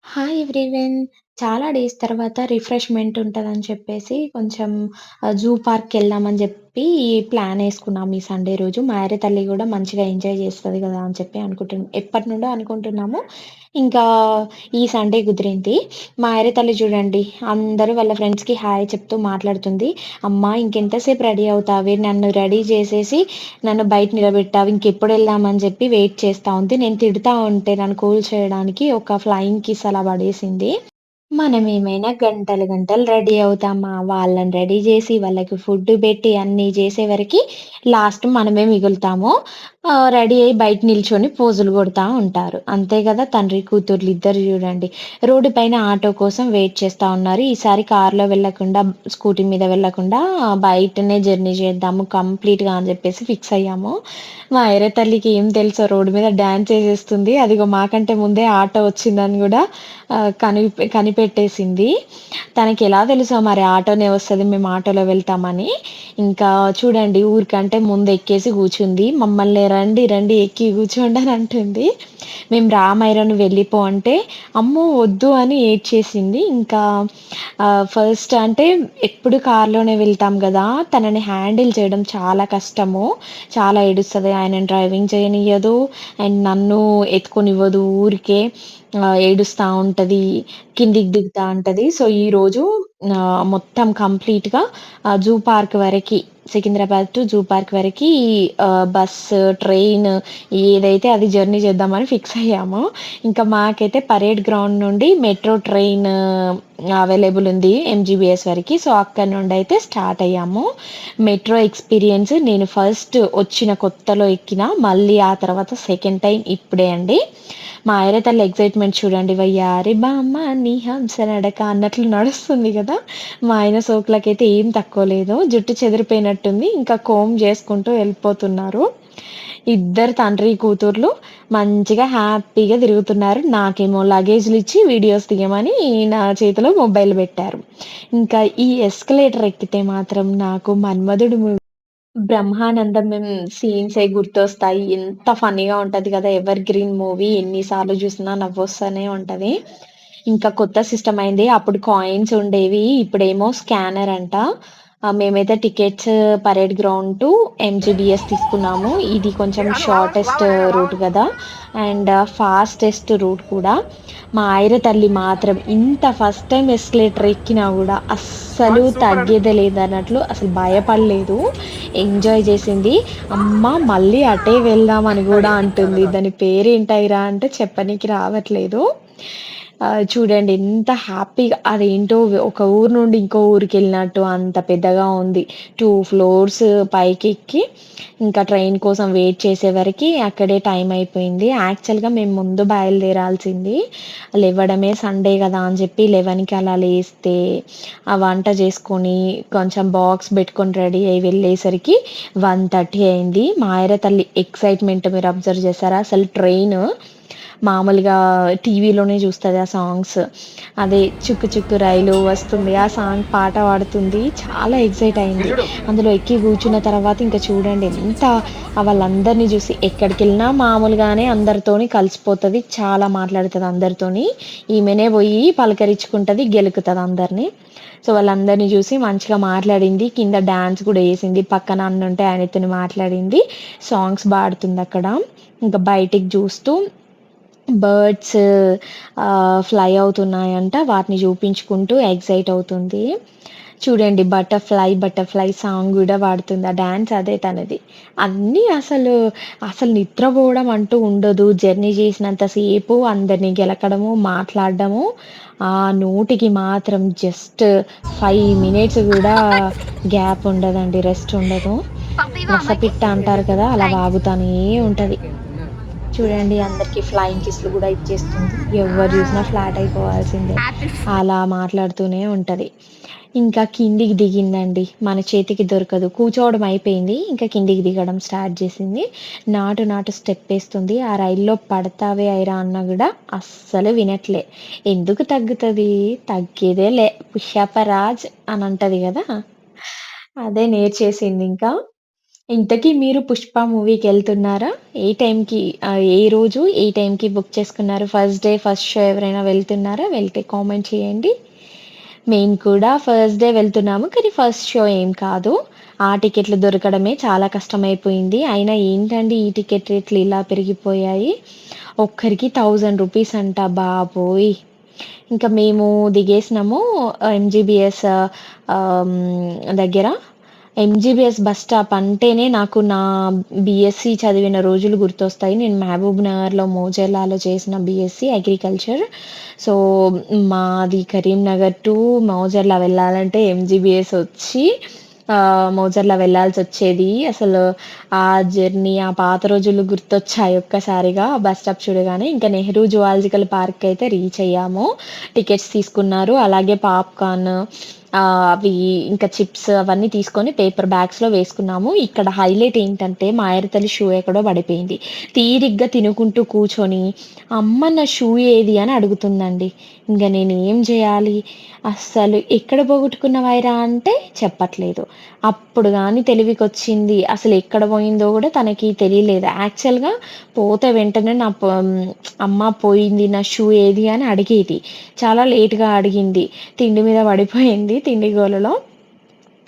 Hi everyone. చాలా days తర్వాత refreshment ఉంటదని చెప్పేసి కొంచెం జూ పార్క్‌కెళ్దామని జెప్పి ప్లానేసుకున్నాం ఈ సండే రోజు. మా యారే తల్లి గూడా మంచిగా ఎంజాయ్ జేస్తది గదా! అని చెప్పి ఎప్పటినుండో అనుకుంటున్నాము. ఇంకా ఈ సండే కుదిరింది. మా యారే తల్లి చూడండి అందరూ వాళ్ళ ఫ్రెండ్స్‌కి హాయ్ చెప్తూ మాట్లాడుతుంది. "అమ్మా ఇంకెంతసేపు రెడీ అవుతావే? నన్ను రెడీ చేసేసి నన్ను బయట నిలబెట్టావు. ఇంకెప్పుడెళ్దామని జెప్పి వెయిట్ చేస్తా ఉంది." నేను తిడతా ఉంటే నన్ను కూల్ చేయడానికి ఒక ఫ్లయింగ్ కిస్ అలా పడేసింది. మనమేమైనా గంటలు గంటలు రెడీ అవుతామా? వాళ్ళని రెడీ జేసి, వాళ్ళకి ఫుడ్ బెట్టి అన్నీ జేసే వరకి లాస్ట్ మనమే మిగులుతాము. రెడీ అయ్యి బయట నిల్చొని పోజులు గొడతా ఉంటారు. అంతే గదా! తండ్రి, కూతుర్లు ఇద్దరు జూడండి. రోడ్డు పైన ఆటో కోసం వెయిట్ చేస్తా ఉన్నారు. ఈసారి కార్‌లో వెళ్ళకుండా, స్కూటీ మీద వెళ్ళకుండా బయటనే జర్నీ చేద్దాము కంప్లీట్‌గా అని జెప్పేసి ఫిక్స్ అయ్యాము. మా ఐర తల్లికి ఏం తెలుసో రోడ్డు మీద డాన్స్ ఎసేస్తుంది. అదిగో మాకంటే ముందే ఆటో వచ్చిందని గూడా కనిపెట్టేసింది. తనకెలా తెలుసో మరి ఆటోనే వస్తది. మేము ఆటోలో వెళ్తామని. ఇంకా చూడండి ఊరికంటే ముందు ఎక్కేసి కూర్చుంది. మమ్మల్ని రండి, రండి ఎక్కి కూర్చోండి అని అంటుంది. మేము రా నువ్వు వెళ్ళిపో అంటే, అమ్మో! వద్దు అని ఏడ్చేసింది. ఇంకా ఫస్ట్ అంటే ఎప్పుడు కార్‌లోనే వెళ్తాం గదా! తనని హ్యాండిల్ చేయడం చాలా కష్టము. చాలా ఏడుస్తది. ఆయనను డ్రైవింగ్ చేయనియ్యదు. అండ్ నన్ను ఎత్తుకొనివ్వదు ఊరికే. ఏడుస్తా ఉంటది. కిందికి దిగుతా ఉంటది. సో, ఈరోజు మొత్తం కంప్లీట్‌గా జూ పార్క్ వరకి సికింద్రాబాద్ టు జూ పార్క్ వరకి బస్సు, ట్రైన్ ఏదైతే అది జర్నీ చేద్దామని ఫిక్స్ అయ్యాము. ఇంకా మాకైతే పరేడ్ గ్రౌండ్ నుండి మెట్రో ట్రైన్ అవైలబుల్ ఉంది ఎంజీబీఎస్ వరకి. సో, అక్కడి నుండయితే స్టార్ట్ అయ్యాము. మెట్రో ఎక్స్‌పీరియన్స్ నేను ఫస్ట్ వచ్చిన కొత్తలో ఎక్కిన. మళ్ళీ ఆ తర్వాత సెకండ్ టైమ్ ఇప్పుడే అండి. మా ఆయర తల్లి ఎక్సైట్‌మెంట్ చూడండి. వయ్యారి భామ నీ హంస నడక అన్నట్లు నడుస్తుంది గదా! మా ఆయన సోకులకైతే ఏం తక్కువ లేదు. జుట్టు చెదిరిపోయినట్టుంది. ఇంకా కోంబ్ జేసుకుంటూ వెళ్ళిపోతున్నారు. ఇద్దరు తండ్రి, కూతుర్లు మంచిగా హ్యాపీగా తిరుగుతున్నారు. నాకేమో లగేజ్‌లిచ్చి వీడియోస్ తీయమని నా చేతిలో మొబైల్ బెట్టారు. ఇంకా ఈ ఎస్కలేటర్ ఎక్కితే మాత్రం నాకు 'మన్మధుడు' బ్రహ్మానందం సీన్సే గుర్తొస్తాయి. ఎంత ఫన్నీగా ఉంటది గదా! ఎవర్ గ్రీన్ మూవీ ఎన్ని సార్లు జూసినా నవ్వొస్తనే ఉంటది. ఇంకా కొత్త సిస్టమ్ అయింది. అప్పుడు కాయిన్స్ ఉండేవి. ఇప్పుడేమో స్కానర్ అంట. మేమైతే tickets parade ground to MGBS తీసుకున్నాము. ఇది కొంచెం షార్టెస్ట్ రూట్ గదా! అండ్ ఫాస్టెస్ట్ రూట్ కూడా. మా ఆయిర తల్లి మాత్రం ఇంత ఫస్ట్ టైమ్ ఎస్కలేటర్ ఎక్కినా గూడా అస్సలు తగ్గేదే లేదన్నట్లు అసలు భయపడలేదు. ఎంజాయ్ చేసింది. అమ్మ మళ్ళీ అటే వెళ్దాం అని గూడా అంటుంది. దాని పేరేంటైరా అంటే చెప్పనీకి రావట్లేదు. చూడండి ఎంత హ్యాపీగా అదేంటో ఒక ఊరు నుండి ఇంకో ఊరికెళ్ళినట్టు అంత పెద్దగా ఉంది. 2 ఫ్లోర్స్ పైకెక్కి ఇంకా ట్రైన్ కోసం వెయిట్ చేసే వరకి అక్కడే టైం అయిపోయింది. యాక్చువల్‌గా మేము ముందు బయలుదేరాల్సింది. లెవ్వడమే సండే గదా! అని చెప్పి 11కి అలా లేస్తే, ఆ వంట చేసుకొని, కొంచెం బాక్స్ పెట్టుకొని రెడీ అయ్యి వెళ్ళేసరికి 1:30 అయింది. మా ఆయర తల్లి ఎక్సైట్‌మెంట్ మీరు అబ్జర్వ్ చేసారా? అసలు ట్రైను మామూలుగా టీవీలోనే చూస్తది ఆ సాంగ్స్. అదే 'చుక్కు చుక్కు రైలు వస్తుంది' ఆ సాంగ్ పాట పాడుతుంది. చాలా ఎక్సైట్ అయింది. అందులో ఎక్కి కూర్చున్న తర్వాత ఇంక చూడండి ఎంత వాళ్ళందరిని చూసి ఎక్కడికెళ్ళినా మామూలుగానే అందరితోని కలిసిపోతది. చాలా మాట్లాడుతది అందరితోని. ఈమెనే పోయి పలకరించుకుంటది, గెలుకుతది అందరిని. సో, వాళ్ళందరిని చూసి మంచిగా మాట్లాడింది. కింద డాన్స్ గూడా ఏసింది. పక్కన అన్నుంటే ఆయనతోని మాట్లాడింది. సాంగ్స్ పాడుతుందక్కడ. ఇంక బయటికి చూస్తూ బర్డ్స్ ఫ్లై అవుతున్నాయంట. వాటిని చూపించుకుంటూ ఎక్సైట్ అవుతుంది. చూడండి 'బటర్‌ఫ్లై బటర్‌ఫ్లై' సాంగ్ గూడా పాడుతుంది. ఆ డాన్స్ అదే తనది. అన్నీ అసలు నిద్రపోవడం అంటూ ఉండదు. జర్నీ చేసినంత సేపు అందరిని గెలకడము, మాట్లాడడము. ఆ నోటికి మాత్రం జస్ట్ 5 మినిట్స్ గూడా గ్యాప్ ఉండదండి. రెస్ట్ ఉండదు. వసపిట్ట అంటారు కదా! అలా వాగుతానే ఉంటది. చూడండి అందరికి ఫ్లయింగ్ కిస్‌లు గూడా ఇచ్చేస్తుంది. ఎవ్వరు జూసినా ఫ్లాట్ అయిపోవాల్సిందే. అలా మాట్లాడుతూనే ఉంటది. ఇంకా కిందికి దిగిందండి. మన చేతికి దొరకదు. కూర్చోవడం అయిపోయింది. ఇంకా కిందికి దిగడం స్టార్ట్ జేసింది. నాటు స్టెప్పేస్తుంది. ఆ రైల్లో పడతావే ఐరా అన్నా గూడా అస్సలు వినట్లే. ఎందుకు తగ్గుతది? తగ్గేదేలే పుష్యపరాజ్ అని అంటది గదా! అదే నేర్చేసిందింకా. ఇంతకీ మీరు 'పుష్ప' మూవీకెళ్తున్నారా? ఏ టైంకి ఏ రోజు, ఏ టైంకి బుక్ చేసుకున్నారు? ఫస్ట్ డే, ఫస్ట్ షో ఎవరైనా వెళ్తున్నారా? వెళ్తే కామెంట్ చేయండి. మేము కూడా ఫస్ట్ డే వెళ్తున్నాము. కానీ ఫస్ట్ షో ఏం కాదు. ఆ టికెట్లు దొరకడమే చాలా కష్టమైపోయింది. అయినా ఏంటండి ఈ టికెట్ రేట్లు ఇలా పెరిగిపోయాయి. ఒక్కరికి రూ. 1000 అంట బాబోయ్! ఇంకా మేము దిగేసినాము ఎంజీబీఎస్ దగ్గర. ఎంజీబీఎస్ బస్ స్టాప్ అంటేనే నాకు నా బీఎస్సీ చదివిన రోజులు గుర్తొస్తాయి. నేను మహబూబ్ నగర్‌లో మోజెల్లాలో చేసిన బీఎస్సీ అగ్రికల్చర్. సో, మాది కరీంనగర్ టు మోజెర్ల వెళ్ళాలంటే ఎంజీబీఎస్ వచ్చి మోజెర్ల వెళ్ళాల్సొచ్చేది. అసలు ఆ జర్నీ, ఆ పాత రోజులు గుర్తొచ్చాయి ఒక్కసారిగా బస్ స్టాప్ చూడగానే. ఇంకా నెహ్రూ జువాలజికల్ పార్క్ అయితే రీచ్ అయ్యాము. టికెట్స్ తీసుకున్నారు. అలాగే పాప్‌కార్న్ అవి ఇంకా చిప్స్ అవన్నీ తీసుకొని పేపర్ బ్యాగ్స్‌లో వేసుకున్నాము. ఇక్కడ హైలైట్ ఏంటంటే మా ఆయనతల్లి షూ ఎక్కడో పడిపోయింది. తీరిగ్గా తినుకుంటూ కూర్చొని, "అమ్మ నా షూ ఏది?" అని అడుగుతుందండి. ఇంక నేనేం జేయాలి? అస్సలు "ఎక్కడ పోగొట్టుకున్నవాయిరా" అంటే చెప్పట్లేదు. అప్పుడు గాని తెలివికొచ్చింది. అసలెక్కడ పోయిందో గూడా తనకి తెలియలేదు. యాక్చువల్‌గా పోతే వెంటనే అమ్మ పోయింది నా షూ ఏది అని అడిగేది. చాలా లేట్‌గా అడిగింది. తిండి మీద పడిపోయింది తిండి గోలలో.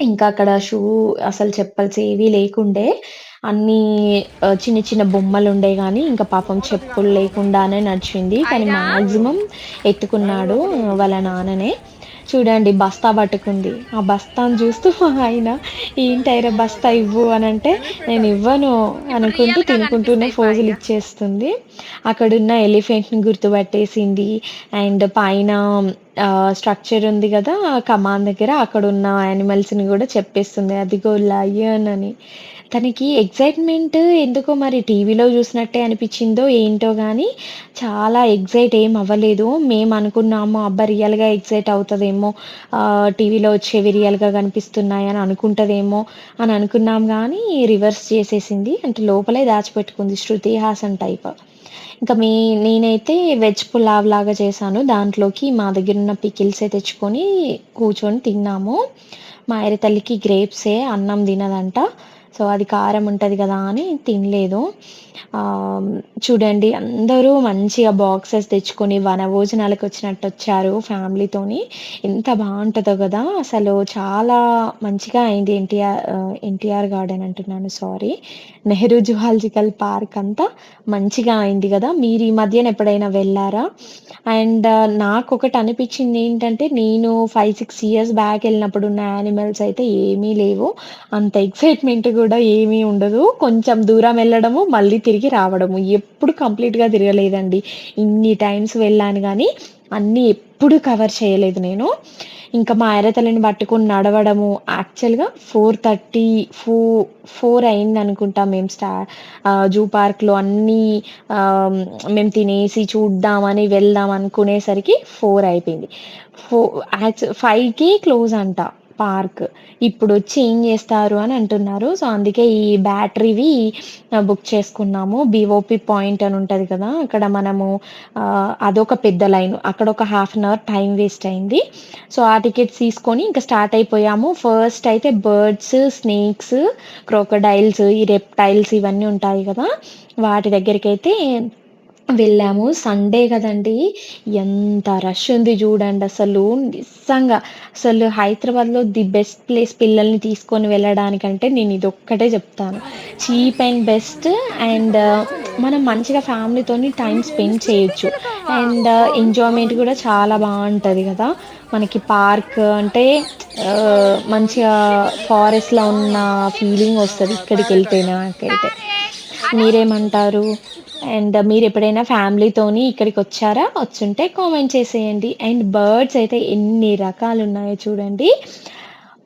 ఇంకా అక్కడ షూ అసలు చెప్పల్స్ ఏవి లేకుండే. అన్నీ చిన్న చిన్న బొమ్మలుండే గానీ, ఇంక పాపం చెప్పులు లేకుండానే నడిచింది. కానీ మాక్సిమం ఎత్తుకున్నాడు వాళ్ళ నాన్ననే. చూడండి బస్తా పట్టుకుంది. ఆ బస్తాను చూస్తూ మా ఆయన "ఏంటైరా బస్తా ఇవ్వు" అనంటే, "నేనివ్వను" అనుకుంటూ రియల్‌గా తినుకుంటూనే కనిపిస్తాయి పైగా. ఫోజులిచ్చేస్తుంది. అక్కడున్న ఎలిఫెంట్‌ని గుర్తుపట్టేసింది. అండ్ పైన స్ట్రక్చర్ ఉంది గదా! కమాన్ దగ్గర అక్కడున్న యానిమల్స్‌ని గూడా చెప్పేస్తుంది. అదిగో లయన్ అని. తనకి ఎక్సైట్‌మెంట్ ఎందుకో మరి టీవీలో జూసినట్టే అనిపిచ్చిందో ఏంటో గానీ, చాలా ఎక్సైట్ ఏం అవ్వలేదు. మేమనుకున్నాము అబ్బా! రియల్‌గా ఎక్సైట్ అవుతదేమో, టీవీలో వచ్చేవి రియల్‌గా కనిపిస్తున్నాయని అనుకుంటదేమో అని అనుకున్నాం గానీ, రివర్స్ చేసేసింది. అంటే లోపలే దాచిపెట్టుకుంది 'శృతి హాసన్' టైప్. ఇంకా నేనైతే వెజ్ పులావ్ లాగా చేశాను. దాంట్లోకి మా దగ్గరున్న పికిల్సే తెచ్చుకొని కూర్చొని తిన్నాము. మా ఆయర తల్లికి గ్రేప్సే అన్నం తినదంట. సో, అది కారం ఉంటది గదా అని తినలేదు. ఆహ్, చూడండి అందరూ మంచిగా బాక్సెస్ తెచ్చుకొని వనభోజనాలకొచ్చినట్టొచ్చారు ఫ్యామిలీతోని. ఎంత బావుంటదో గదా! అసలు చాలా మంచిగా అయింది ఎన్టీఆర్ గార్డెన్ అంటున్నాను సారీ. నెహ్రూ జువాలజికల్ పార్క్ అంతా మంచిగా అయింది గదా! మీరు ఈ మధ్యన ఎప్పుడైనా వెళ్లారా? అండ్ నాకొకటి అనిపిచ్చిందేంటంటే, నేను 5, 6 ఇయర్స్ బ్యాక్ ఎళ్ళినప్పుడున్న యానిమల్స్ అయితే ఏమీ లేవు. అంత ఎక్సైట్‌మెంట్ గూడా ఏమీ ఉండదు. కొంచెం దూరం ఎళ్ళడము, మళ్ళీ తిరిగి రావడము. ఎప్పుడు కంప్లీట్‌గా తిరగలేదండి. ఇన్ని టైమ్స్ వెళ్ళాను గానీ, అన్నీ ఎప్పుడు కవర్ చేయలేదు నేను. ఇంకా మా అరతల్లిని పట్టుకొని నడవడము. యాక్చువల్‌గా 4:30 ఫో 4 అయిందనుకుంటా మేము జూ పార్క్‌లో అన్నీ ఆహ్, మేము తినేసి చూద్దామని వెళ్దాం అనుకునేసరికి 4 అయిపోయింది. ఫో 5కి క్లోజ్ అంట పార్క్. ఇప్పుడొచ్చి ఏం జేస్తారు అని అంటున్నారు. సో, అందుకే ఈ బ్యాటరీవి బుక్ చేసుకున్నాము. బీఓపీ పాయింట్ అని ఉంటది కదా! అక్కడ మనము అదొక పెద్ద లైను. అక్కడ ఒక half an hour time waste అయింది. సో, ఆ టికెట్స్ తీసుకొని ఇంక స్టార్ట్ అయిపోయాము. ఫస్ట్ అయితే బర్డ్స్, స్నేక్స్, క్రొకోడైల్స్, ఈ రెప్టైల్స్ ఇవన్నీ ఉంటాయి గదా! వాటి దగ్గరికైతే వెళ్ళాము. సండే గదండీ! ఎంత రష్ ఉంది జూడండసలు. నిజంగా అసలు హైదరాబాద్‌లో ది బెస్ట్ ప్లేస్ పిల్లల్ని తీసుకొని వెళ్ళడానికంటే నేనిదొక్కటే జెప్తాను. చీప్ అండ్ బెస్ట్ అండ్ మనం మంచిగా ఫ్యామిలీతోని టైమ్ స్పెండ్ చేయొచ్చు. అండ్ ఎంజాయ్‌మెంట్ గూడా చాలా బావుంటది గదా! మనకి పార్క్ అంటే మంచిగా ఫారెస్ట్‌లో ఉన్న ఫీలింగొస్తది ఇక్కడికెళ్తే నాకైతే. మీరేమంటారు? అండ్ మీరెప్పుడైనా ఫ్యామిలీతోని ఇక్కడికొచ్చారా? వచ్చుంటే కామెంట్ చేసేయండి. అండ్ బర్డ్స్ అయితే ఎన్ని రకాలున్నాయో చూడండి.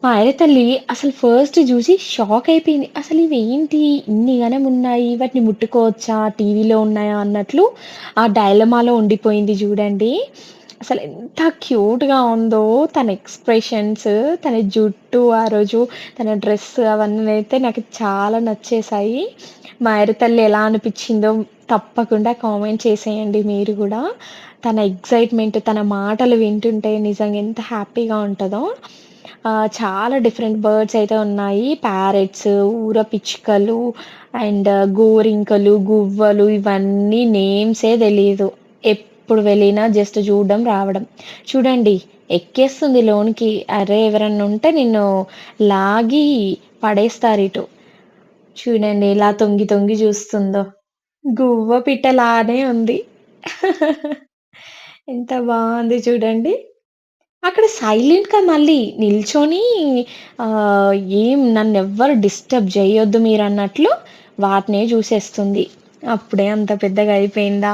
మా ఆయన తల్లి అసలు ఫస్ట్ జూసి షాకయిపోయింది. అసలివేంటి ఇన్ని గనమున్నాయి, వాటిని ముట్టుకోవచ్చా? టీవీలో ఉన్నాయా? అన్నట్లు ఆ డైలమాలో ఉండిపోయింది జూడండి. అసలెంత క్యూట్‌గా ఉందో తన ఎక్స్‌ప్రెషన్స్, తన జుట్టు ఆ రోజు తన డ్రెస్ అవన్నీనైతే నాకు చాలా నచ్చేశాయి. మా అరతల్లి ఎలా అనిపిచ్చిందో తప్పకుండా కామెంట్ చేసేయండి మీరు గూడా. తన ఎక్సైట్‌మెంట్, తన మాటలు వింటుంటే నిజంగా ఎంత హ్యాపీగా ఉంటదో. చాలా డిఫరెంట్ బర్డ్స్ అయితే ఉన్నాయి. ప్యారెట్స్, ఊర పిచ్చుకలు అండ్ గోరింకలు, గువ్వలు ఇవన్నీ నేమ్సే తెలీదు. ఎప్పుడు వెళ్ళినా జస్ట్ చూడడం, రావడం. చూడండి ఎక్కేస్తుంది లోనికి. అరే! ఎవరన్నా ఉంటే నిన్ను లాగి పడేస్తారిటు. చూడండి ఎలా తొంగి తొంగి చూస్తుందో. గువ్వ పిట్టలానే ఉంది. ఎంత బావుంది చూడండి. అక్కడ సైలెంట్‌గా మళ్ళీ నిల్చొని ఆహ్, ఏం నన్నెవ్వరు డిస్టర్బ్ జేయొద్దు మీరన్నట్లు వాటినే చూసేస్తుంది. అప్పుడే అంత పెద్దగా అయిపోయిందా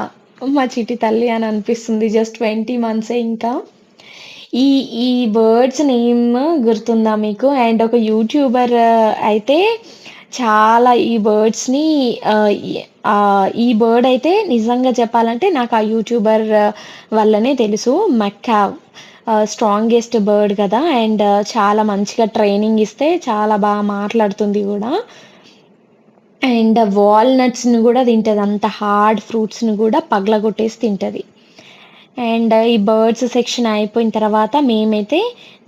మా చిట్టి తల్లి అని అనిపిస్తుంది. జస్ట్ 20 మంత్సే ఇంకా. ఈ ఈ బర్డ్స్ నేమ్ గుర్తుందా మీకు? అండ్ ఒక యూట్యూబర్ అయితే చాలా ఈ బర్డ్స్‌ని ఈ బర్డ్ అయితే నిజంగా చెప్పాలంటే నాకు ఆ యూట్యూబర్ వల్లనే తెలుసు. మకావ్ స్ట్రాంగెస్ట్ బర్డ్ కదా! అండ్ చాలా మంచిగా ట్రైనింగ్ ఇస్తే చాలా మాట్లాడుతుంది గూడా. అండ్ వాల్‌నట్స్‌ని గూడా తింటది. అంత హార్డ్ ఫ్రూట్స్‌ని గూడా పగలగొట్టేసి తింటది. అండ్ ఈ బర్డ్స్ సెక్షన్ అయిపోయిన తర్వాత మేమైతే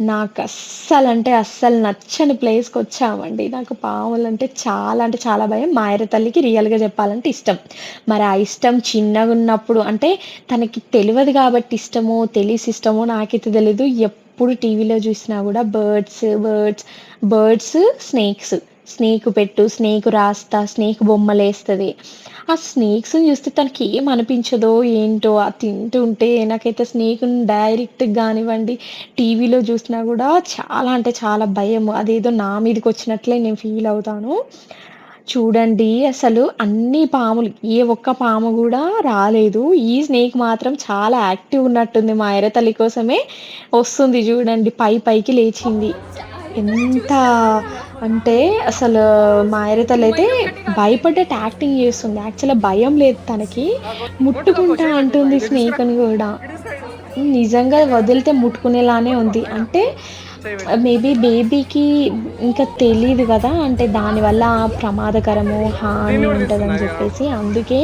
నాకస్సలంటే అస్సలు నచ్చని ప్లేస్‌కొచ్చామండి. నాకు పాములంటే అంటే చాలా భయం. మా ఆయర తల్లికి రియల్‌గా చెప్పాలంటే ఇష్టం. మరి ఆ ఇష్టం చిన్నగున్నప్పుడు అంటే తనకి తెలవదు కాబట్టి ఇష్టమో, తెలిసి ఇష్టమో నాకైతే తెలీదు. ఎప్పుడు టీవీలో చూసినా గూడా బర్డ్స్, స్నేక్స్. స్నేక్ పెట్టు, స్నేక్ రాస్తా, స్నేక్ బొమ్మలేస్తది. ఆ స్నేక్స్‌ని చూస్తే తనకేం అనిపించదో ఏంటో అది తింటుంటే నాకైతే స్నేక్‌ని డైరెక్ట్‌గా గానివ్వండి, టీవీలో చూసినా గూడా చాలా అంటే చాలా భయము. అదేదో నా మీదకొచ్చినట్లే నేను ఫీల్ అవుతాను. చూడండి అసలు అన్ని పాములు ఏ ఒక్క పాము గూడా రాలేదు. ఈ స్నేక్ మాత్రం చాలా యాక్టివ్ ఉన్నట్టుంది. మా ఎర్రతల్లి కోసమే వస్తుంది జూడండి. పైకి లేచింది. ఎంత అంటే అసలు మా ఆయనతోలైతే భయపడ్డట్టు యాక్టింగ్ చేస్తుంది. యాక్చువల్‌గా భయం లేదు తనకి. ముట్టుకుంటా అంటుంది స్నేక్‌ని గూడా. నిజంగా వదిలితే ముట్టుకునేలానే ఉంది. అంటే మేబీ బేబీకి ఇంకా తెలీదు గదా! అంటే దానివల్ల ప్రమాదకరము, హాని ఉంటదని జెప్పేసి అందుకే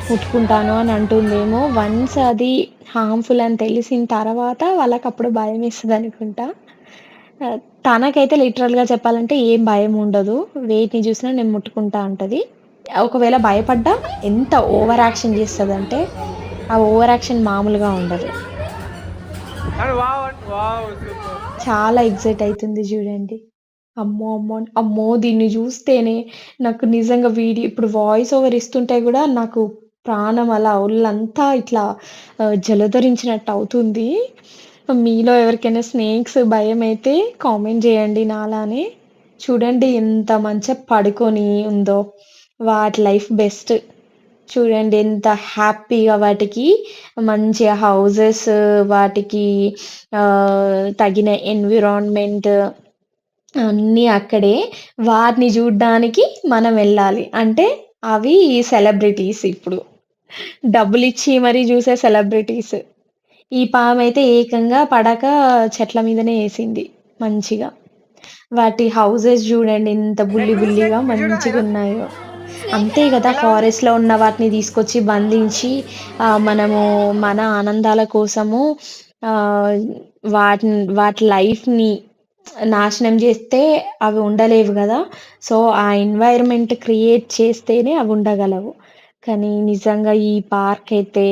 ముట్టుకుంటాను అని అంటుందేమో. వన్స్ అది హార్మ్‌ఫుల్ అని తెలిసిన తర్వాత వాళ్ళకప్పుడు భయమేస్తదనుకుంటా. ఆహ్, తనకైతే లిటరల్‌గా చెప్పాలంటే ఏం భయముండదు. వేటిని జూసినా నేను ముట్టుకుంటా అంటది. ఒకవేళ భయపడ్డా ఎంత ఓవర్ యాక్షన్ జేస్తదంటే, ఆ ఓవర్ యాక్షన్ మామూలుగా ఉండదు. And wow! వావ్! సూపర్. చాలా ఎక్సైట్ అయితుంది జూడండి. అమ్మో! దీన్ని జూస్తేనే నాకు నిజంగా ఇప్పుడు వాయిస్ ఓవర్ ఇస్తుంటే గూడా నాకు ప్రాణం అలా ఒళ్ళంతా ఇట్లా జలధరించినట్టు అవుతుంది. మీలో ఎవరికైనా స్నేక్స్ భయమైతే కామెంట్ జేయండి నాలానే. చూడండి ఎంత మంచిగా పడుకొని ఉందో. వాటి లైఫ్ బెస్ట్. చూడండి ఎంత హ్యాపీగా వాటికి మంచిగా హౌసెస్, వాటికి తగిన ఎన్విరాన్మెంట్ అన్నీ అక్కడే. వాటిని జూడ్డానికి మనం వెళ్ళాలి. అంటే అవి సెలబ్రిటీస్ ఇప్పుడు. డబ్బులిచ్చి మరీ జూసే సెలబ్రిటీస్. ఈ పామైతే ఏకంగా పడక చెట్ల మీదనే ఏసింది మంచిగా. వాటి హౌసెస్ జూడండి ఎంత బుల్లిగా ఇటు చూడు హైరా. మంచిగున్నాయో. అంతే గదా! ఎలా ఉంది? ఫారెస్ట్‌లో ఉన్న వాటిని తీసుకొచ్చి బంధించి మనము మన ఆనందాల కోసము ఆహ్, వాటి లైఫ్‌ని నాశనం జేస్తే అవి ఉండలేవు గదా! సో, ఆ ఎన్వైర్న్‌మెంట్ క్రియేట్ చేస్తేనే అవి ఉండగలవు. కానీ నిజంగా ఈ పార్కయితే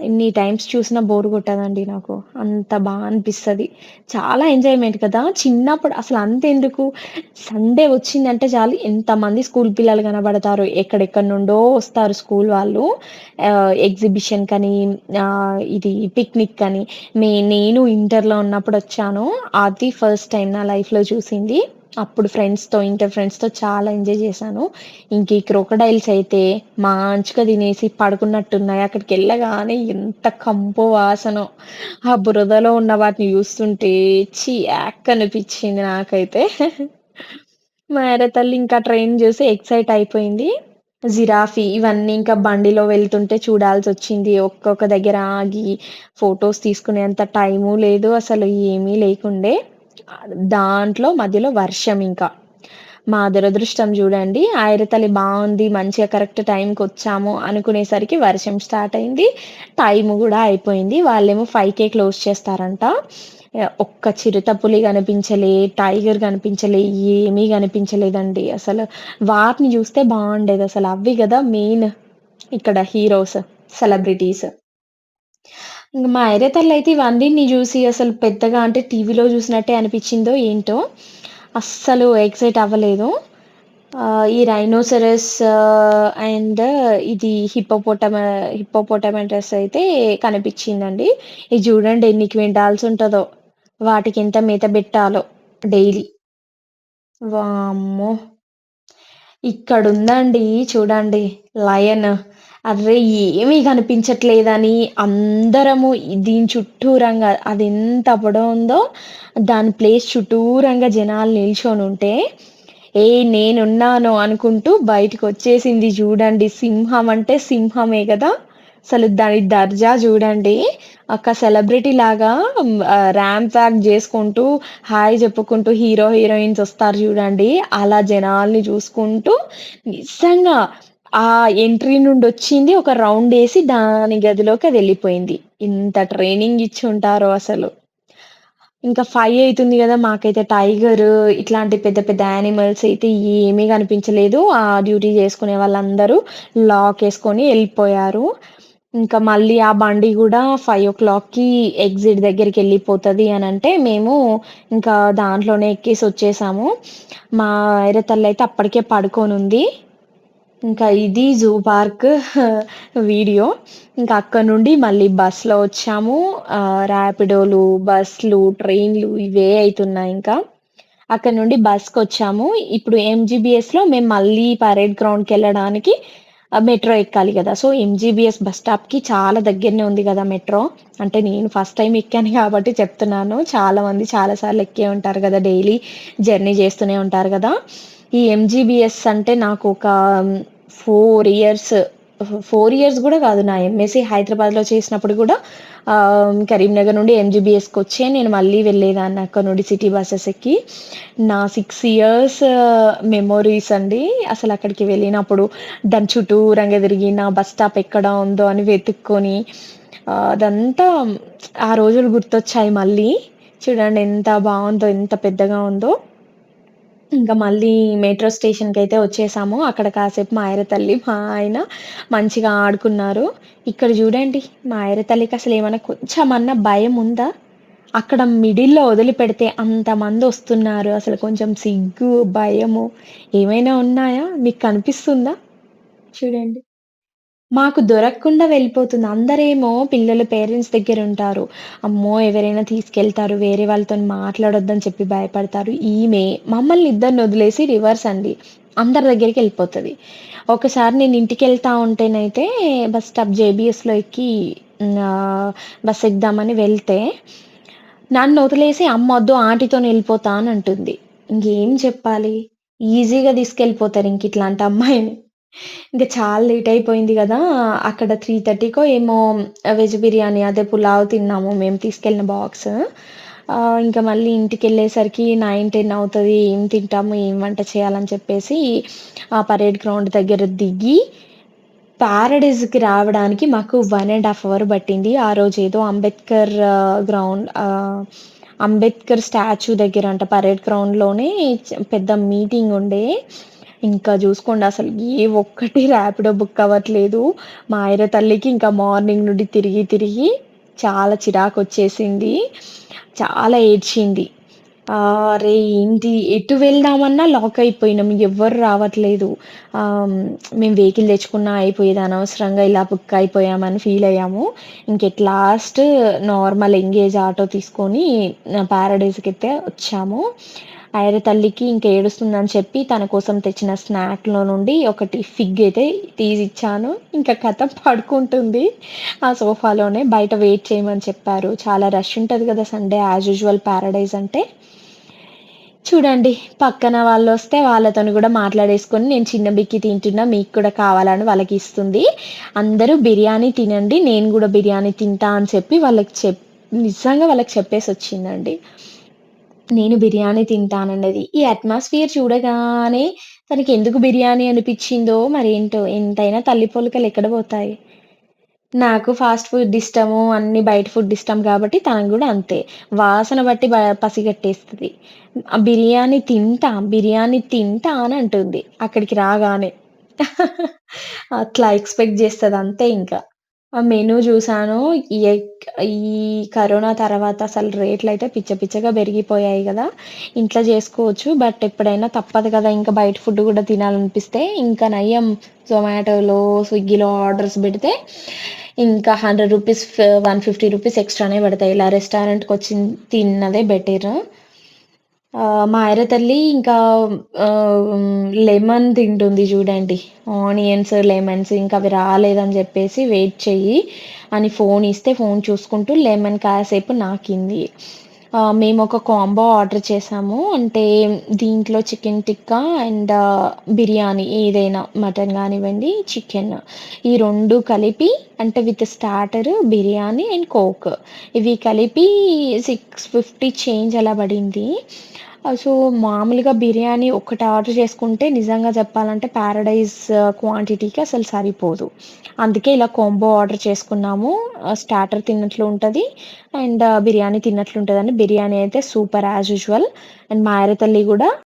ఎన్ని టైమ్స్ చూసినా బోర్ కొట్టదండి నాకు. అంత అనిపిస్తది. చాలా ఎంజాయ్‌మెంట్ కదా! చిన్నప్పుడు అసలంతెందుకు సండే వచ్చిందంటే చాలు ఎంతమంది స్కూల్ పిల్లలు కనబడతారో. ఎక్కడెక్కడి నుండో వస్తారు స్కూల్ వాళ్ళు. ఎగ్జిబిషన్‌కని ఇది పిక్నిక్కని. నేను ఇంటర్‌లో ఉన్నప్పుడొచ్చాను. అది ఫస్ట్ టైమ్ నా లైఫ్‌లో చూసింది. అప్పుడు ఇంటర్ ఫ్రెండ్స్‌తో చాలా ఎంజాయ్ చేశాను. ఇంక ఈ క్రొకోడైల్స్ అయితే మంచిగా తినేసి పడుకున్నట్టున్నాయి. అక్కడికెళ్ళగానే ఎంత కంపో వాసనో. ఆ బురదలో ఉన్న వాటిని చూస్తుంటే యాక్ అనిపిచ్చింది నాకైతే. మా యార తల్లి ఇంకా ట్రైన్ చూసి ఎక్సైట్ అయిపోయింది. జిరాఫీ ఇవన్నీ ఇంకా బండిలో వెళ్తుంటే చూడాల్సొచ్చింది. ఒక్కొక్క దగ్గర ఆగి ఫోటోస్ తీసుకునేంత టైము లేదు. అసలు ఏమీ లేకుండే. దాంట్లో మధ్యలో వర్షం ఇంకా. మా దురదృష్టం జూడండి. ఆయిరతల్లి బావుంది. మంచిగా కరెక్ట్ టైంకొచ్చాము అనుకునేసరికి వర్షం స్టార్ట్ అయింది. టైము గూడా అయిపోయింది. వాళ్ళేమో 5కే క్లోజ్ చేస్తారంట. ఒక్క చిరుతపులి కనిపించలే, టైగర్ కనిపించలే, ఏమీ కనిపించలేదండి. అసలు వాటిని జూస్తే బావుండేదసలు. అవి గదా మెయిన్ ఇక్కడ హీరోస్, సెలబ్రిటీస్. ఇంక మా ఐరతల్లయితే ఇవన్నిటిని జూసి అసలు పెద్దగా అంటే టీవీలో జూసినట్టే అనిపిచ్చిందో ఏంటో, అస్సలు ఎక్సైట్ అవ్వలేదు. ఈ రైనోసరస్ అండ్ ఇది హిప్పోపోటమస్ అయితే కనిపిచ్చిందండి. ఇది జూడండి ఎన్ని క్వింటాల్స్ ఉంటదో. వాటికెంత మేత బెట్టాలో డైలీ. వామ్మో! ఇక్కడుందండి చూడండి లయన్. అర్రె! ఏమీ కనిపించట్లేదని అందరము దీని చుట్టూరంగా అదెంత పొడవుందో దాని ప్లేస్ చుట్టూరంగా జనాలు నిల్చొనుంటే, నేనున్నాను అనుకుంటూ బయటికొచ్చేసింది జూడండి. సింహం అంటే సింహమే గదా! అసలు దాని దర్జా జూడండి. ఒక సెలబ్రిటీలాగా ర్యాంప్ వాక్ జేసుకుంటూ, హాయ్ జెప్పుకుంటూ హీరో, హీరోయిన్స్ ఒస్తారు జూడండి. అలా జనాల్ని జూసుకుంటూ నిజంగా ఆ ఎంట్రీ నుండొచ్చింది. ఒక రౌండేసి దాని గదిలోకి అదెళ్ళిపోయింది. ఎంత ట్రైనింగ్ ఇచ్చుంటారో అసలు. ఇంకా 5 అయితుంది గదా! మాకైతే టైగరు ఇట్లాంటి పెద్ద పెద్ద యానిమల్స్ అయితే ఏమీ గనిపించలేదు. ఆ డ్యూటీ జేసుకునే వాళ్ళందరూ లాకేసుకొని ఎళ్ళిపోయారు. ఇంకా మళ్ళీ ఆ బండి గూడా 5:00కి ఎగ్జిట్ దగ్గరికెళ్ళిపోతది అనంటే, మేము ఇంకా దాంట్లోనే ఎక్కేసొచ్చేసాము. మా ఐరతల్లయితే అప్పటికే పడుకోనుంది. ఇంకా ఇది జూ పార్క్ వీడియో. ఇంకా అక్కడి నుండి మళ్ళీ బస్‌లో వచ్చాము. ర్యాపిడోలు, బస్‌లు, ట్రైన్‌లు ఇవే అయితున్నాయింకా. అక్కడి నుండి బస్‌కొచ్చాము. ఇప్పుడు ఎంజీబీఎస్‌లో మేము మళ్ళీ పరేడ్ గ్రౌండ్‌కెళ్ళడానికి మెట్రో ఎక్కాలి గదా! సో, ఎంజీబీఎస్ బస్ స్టాప్‌కి చాలా దగ్గరనే ఉంది గదా మెట్రో. అంటే నేను ఫస్ట్ టైమ్ ఎక్కాను గాబట్టి చెప్తున్నాను. చాలామంది చాలా సార్లు ఎక్కే ఉంటారు గదా! డైలీ జర్నీ జేస్తూనే ఉంటారు గదా! ఈ ఎంజీబీఎస్ అంటే నాకొక 4 ఇయర్స్ 4 ఇయర్స్ గూడా గాదు. నా ఎంఎస్సీ హైదరాబాద్‌లో చేసినప్పుడు గూడా కరీంనగర్ నుండి ఎంజీబీఎస్‌కొచ్చే నేను మళ్ళీ వెళ్ళేదాన్ని అక్కడ నుండి సిటీ బసెస్ ఎక్కి. నా 6 ఇయర్స్ మెమోరీస్ అండి. అసలక్కడికి వెళ్ళినప్పుడు దాని చుట్టూరంగా తిరిగి నా బస్ స్టాప్ ఎక్కడ ఉందో అని వెతుక్కొని అదంతా ఆ రోజులు గుర్తొచ్చాయి మళ్ళీ. చూడండి ఎంత బావుందో, ఎంత పెద్దగా ఉందో. ఇంకా మళ్ళీ మెట్రో స్టేషన్‌కైతే వచ్చేసాము. అక్కడ కాసేపు మా ఆయర తల్లి, మా ఆయన మంచిగా ఆడుకున్నారు. ఇక్కడ జూడండి మా ఆయర తల్లికసలేమన్నా కొంచెమన్నా భయముందా? అక్కడ మిడిల్‌లో వదిలిపెడితే అంతమందొస్తున్నారు. అసలు కొంచెం సిగ్గు, భయము ఏమైనా ఉన్నాయా? మీకు కనిపిస్తుందా? చూడండి. మాకు దొరకకుండా వెళ్ళిపోతుంది. అందరేమో పిల్లలు పేరెంట్స్ దగ్గరుంటారు. అమ్మో! ఎవరైనా తీసుకెళ్తారు, వేరే వాళ్ళతోని మాట్లాడొద్దని చెప్పి భయపడతారు. ఈమె మమ్మల్ని ఇద్దరినొదిలేసి రివర్స్ అండి. అందరి దగ్గరికెళ్ళిపోతది. ఒకసారి నేను ఇంటికెళ్తా ఉంటేనైతే బస్ స్టాప్ జేబీఎస్‌లో ఎక్కి బస్ ఎక్కుదామని వెళ్తే, నన్నొదిలేసి అమ్మొద్దు ఆంటీతోనెళ్ళిపోతా అనంటుంది. ఇంకేం చెప్పాలి? ఈజీగా తీసుకెళ్ళిపోతారు ఇంకిట్లాంటి అమ్మాయిని. ఇంక చాలా లేట్ అయిపోయింది గదా! అక్కడ 3:30కో ఏమో వెజ్ బిర్యానీ అదే పులావ్ తిన్నాము మేము తీసుకెళ్ళిన బాక్స్. ఇంక మళ్ళీ ఇంటికెళ్ళేసరికి 9, 10 అవుతది. ఏం తింటాము, ఏం వంట చేయాలని చెప్పేసి ఆ పరేడ్ గ్రౌండ్ దగ్గర దిగి పారడైజ్‌కి రావడానికి మాకు 1 ½ అవర్ పట్టింది. ఆ రోజేదో అంబేద్కర్ అంబేద్కర్ స్టాచ్యూ దగ్గరంట పరేడ్ గ్రౌండ్‌లోనే పెద్ద మీటింగుండే. ఇంకా జూసుకోండి అసలు ఏ ఒక్కటి ర్యాపిడో బుక్ అవ్వట్లేదు. మా ఆయర తల్లికి ఇంకా మార్నింగ్ నుండి తిరిగి, తిరిగి చాలా చిరాకొచ్చేసింది. చాలా ఏడ్చింది. అరే! ఏంటి ఎటు వెళ్దామన్నా లాక్ అయిపోయినాం. ఎవ్వరు రావట్లేదు. మేము వెహికల్ తెచ్చుకున్నా అయిపోయేది. అనవసరంగా ఇలా బుక్ అయిపోయామని ఫీల్ అయ్యాము. ఇంక లాస్ట్ నార్మల్ ఎంగేజ్ ఆటో తీసుకొని పారడైజ్‌కైతే వచ్చాము. ఐర తల్లికి ఇంక ఏడుస్తుందని చెప్పి తన కోసం తెచ్చిన స్నాక్‌లో నుండి ఒకటి ఫిగ్ అయితే తీసిచ్చాను. ఇంక ఖతం పడుకుంటుంది ఆ సోఫాలోనే. బయట వెయిట్ చేయమని చెప్పారు. చాలా రష్ ఉంటది కదా! సండే యాజ్ యూజువల్ పారడైజ్ అంటే. చూడండి పక్కన వాళ్ళొస్తే వాళ్ళతోని గూడా మాట్లాడేసుకొని నేను చిన్న బిక్కి తింటున్నా మీకు కూడా కావాలని వాళ్ళకిస్తుంది. అందరూ బిర్యానీ తినండి. నేను గూడా బిర్యానీ తింటా అని చెప్పి వాళ్ళకి నిజంగా వాళ్ళకి చెప్పేసొచ్చిందండి. నేను బిర్యానీ తింటానన్నది. ఈ అట్మాస్ఫియర్ చూడగానే తనకెందుకు బిర్యానీ అనిపిచ్చిందో మరేంటో ఎంతైనా తల్లి పోలికలు ఎక్కడ పోతాయి. నాకు ఫాస్ట్ ఫుడ్ ఇష్టము. అన్నీ బయట ఫుడ్ ఇష్టం కాబట్టి తనకు గూడా అంతే. వాసన బట్టి పసిగట్టేస్తది. బిర్యానీ తింటా అని అంటుంది అక్కడికి రాగానే. అట్లా ఎక్స్‌పెక్ట్ జేస్తది అంతే ఇంక. ఆ మెనూ జూసాను. ఈ కరోనా తర్వాత అసలు రేట్లయితే పిచ్చగా పెరిగిపోయాయి గదా! ఇంట్లో జేసుకోవచ్చు. బట్ ఎప్పుడైనా తప్పదు గదా! ఇంకా బయట ఫుడ్ గూడా తినాలనిపిస్తే ఇంకా నయం జొమాటోలో, స్విగ్గీలో ఆర్డర్స్ బెడితే ఇంకా రూ. 100 150 ఎక్స్‌ట్రానే పడతాయి. ఇలా రెస్టారెంట్‌కొచ్చి తిన్నదే బెటరు. మా ఆయర తల్లి ఇంకా లెమన్ తింటుంది జూడండి. ఆనియన్స్, లెమన్స్ ఇంకా అవి రాలేదని జెప్పేసి వెయిట్ చెయ్యి అని ఫోనిస్తే ఫోను చూసుకుంటూ లెమన్ కాసేపు నాకింది. మేమొక కాంబో ఆర్డర్ చేశాము. అంటే దీంట్లో చికెన్ టిక్కా అండ్ బిర్యానీ ఏదైనా మటన్ గానివ్వండి, చికెన్ ఈ 2 కలిపి అంటే with starter, biryani and coke ఇవి కలిపి 650 చేంజ్ అలా పడింది. సో, మామూలుగా బిర్యానీ ఒక్కటి ఆర్డర్ చేసుకుంటే నిజంగా చెప్పాలంటే పారడైజ్ క్వాంటిటీకి అసలు సరిపోదు. అందుకే ఇలా కాంబో ఆర్డర్ చేసుకున్నాము. స్టార్టర్ తిన్నట్లు ఉంటది. అండ్ బిర్యానీ తిన్నట్లుంటదని. బిర్యానీ అయితే సూపర్ యాజ్ యూజువల్. అండ్ మా ఆయర తల్లి గూడా